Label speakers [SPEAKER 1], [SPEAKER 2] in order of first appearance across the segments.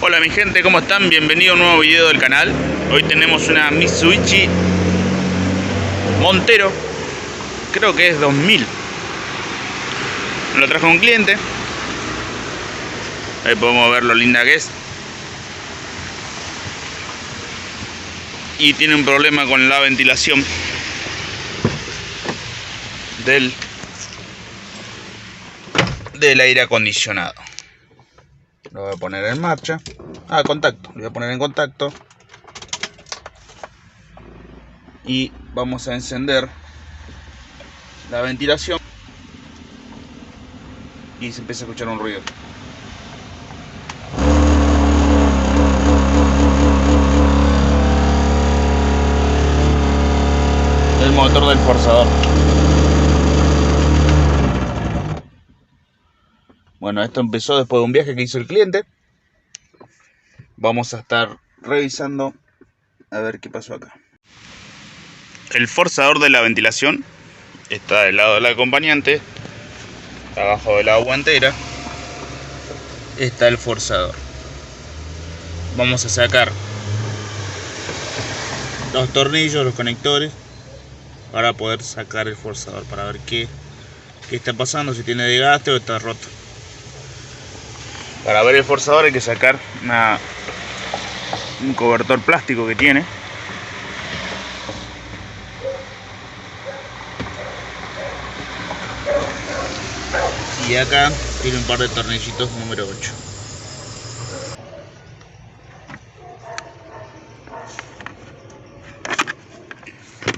[SPEAKER 1] Hola mi gente, ¿cómo están? Bienvenido a un nuevo video del canal. Hoy tenemos una Mitsubishi Montero, creo que es 2000. Lo trajo un cliente. Ahí podemos ver lo linda que es. Y tiene un problema con la ventilación del aire acondicionado. Lo voy a poner en marcha. Contacto. Lo voy a poner en contacto. Y vamos a encender la ventilación. Y se empieza a escuchar un ruido. El motor del forzador. Bueno, esto empezó después de un viaje que hizo el cliente. Vamos a estar revisando a ver qué pasó acá. El forzador de la ventilación está del lado del acompañante. Abajo de la guantera está el forzador. Vamos a sacar los tornillos, los conectores, para poder sacar el forzador, para ver qué está pasando, si tiene desgaste o está roto. Para ver el forzador hay que sacar un cobertor plástico que tiene. Y acá tiene un par de tornillitos número 8.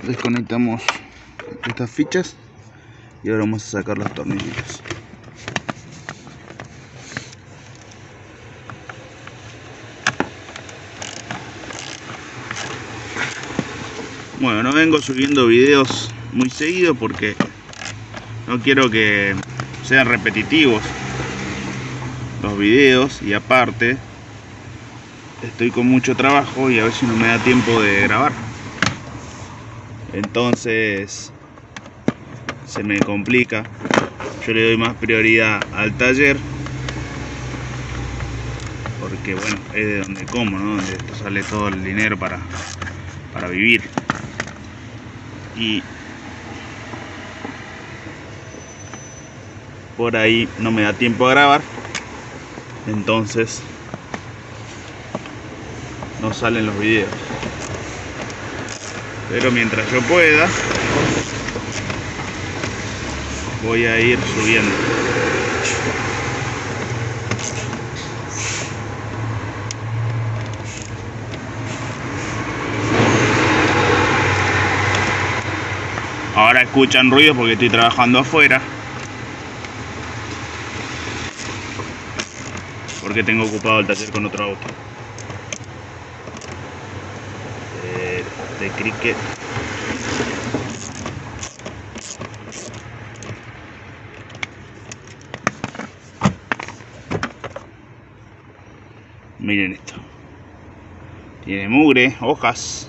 [SPEAKER 1] Desconectamos estas fichas y ahora vamos a sacar los tornillitos. Bueno, no vengo subiendo videos muy seguido porque no quiero que sean repetitivos los videos, y aparte estoy con mucho trabajo y a veces no me da tiempo de grabar, entonces se me complica. Yo le doy más prioridad al taller porque bueno, es de donde como, ¿no? Donde sale todo el dinero para vivir. Y por ahí no me da tiempo a grabar, entonces no salen los videos. Pero mientras yo pueda, voy a ir subiendo. Ahora escuchan ruido porque estoy trabajando afuera, porque tengo ocupado el taller con otro auto de cricket. Miren esto, tiene mugre, hojas.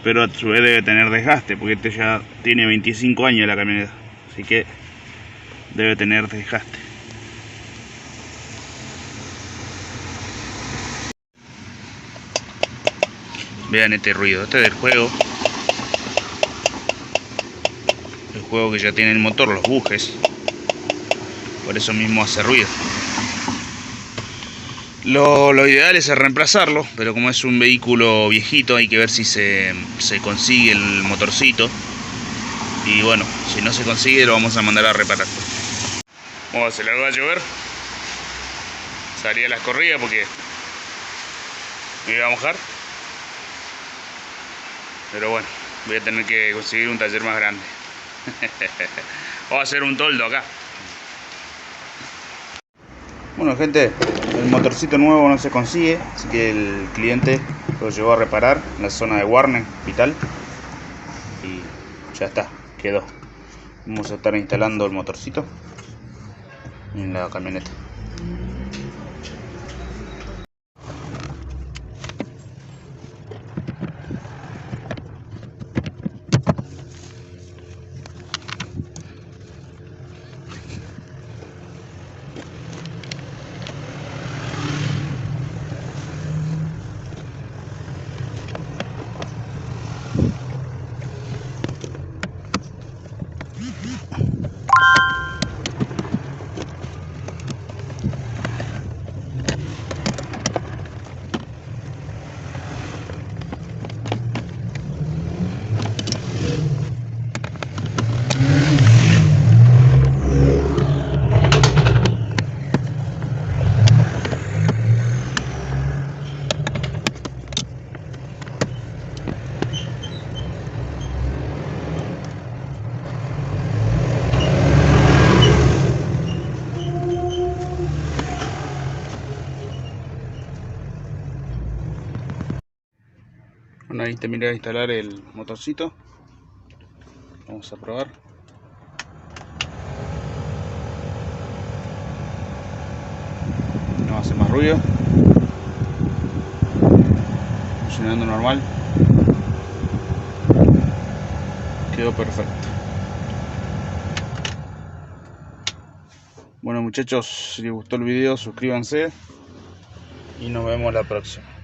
[SPEAKER 1] Pero a su vez debe tener desgaste, porque este ya tiene 25 años la camioneta, así que debe tener desgaste. Vean este ruido, este es del juego. El juego que ya tiene el motor, los bujes. Por eso mismo hace ruido. Lo ideal es reemplazarlo, pero como es un vehículo viejito hay que ver si se consigue el motorcito. Y bueno, si no se consigue lo vamos a mandar a reparar. Bueno, se largó a llover. Salí a las corridas porque me iba a mojar. Pero bueno, voy a tener que conseguir un taller más grande. Vamos a hacer un toldo acá. Bueno gente, el motorcito nuevo no se consigue, así que el cliente lo llevó a reparar en la zona de Warner, Vital. Y ya está, quedó. Vamos a estar instalando el motorcito en la camioneta. Bueno, ahí terminé de instalar el motorcito. Vamos a probar. No hace más ruido. Funcionando normal. Quedó perfecto. Bueno muchachos, si les gustó el video suscríbanse y nos vemos la próxima.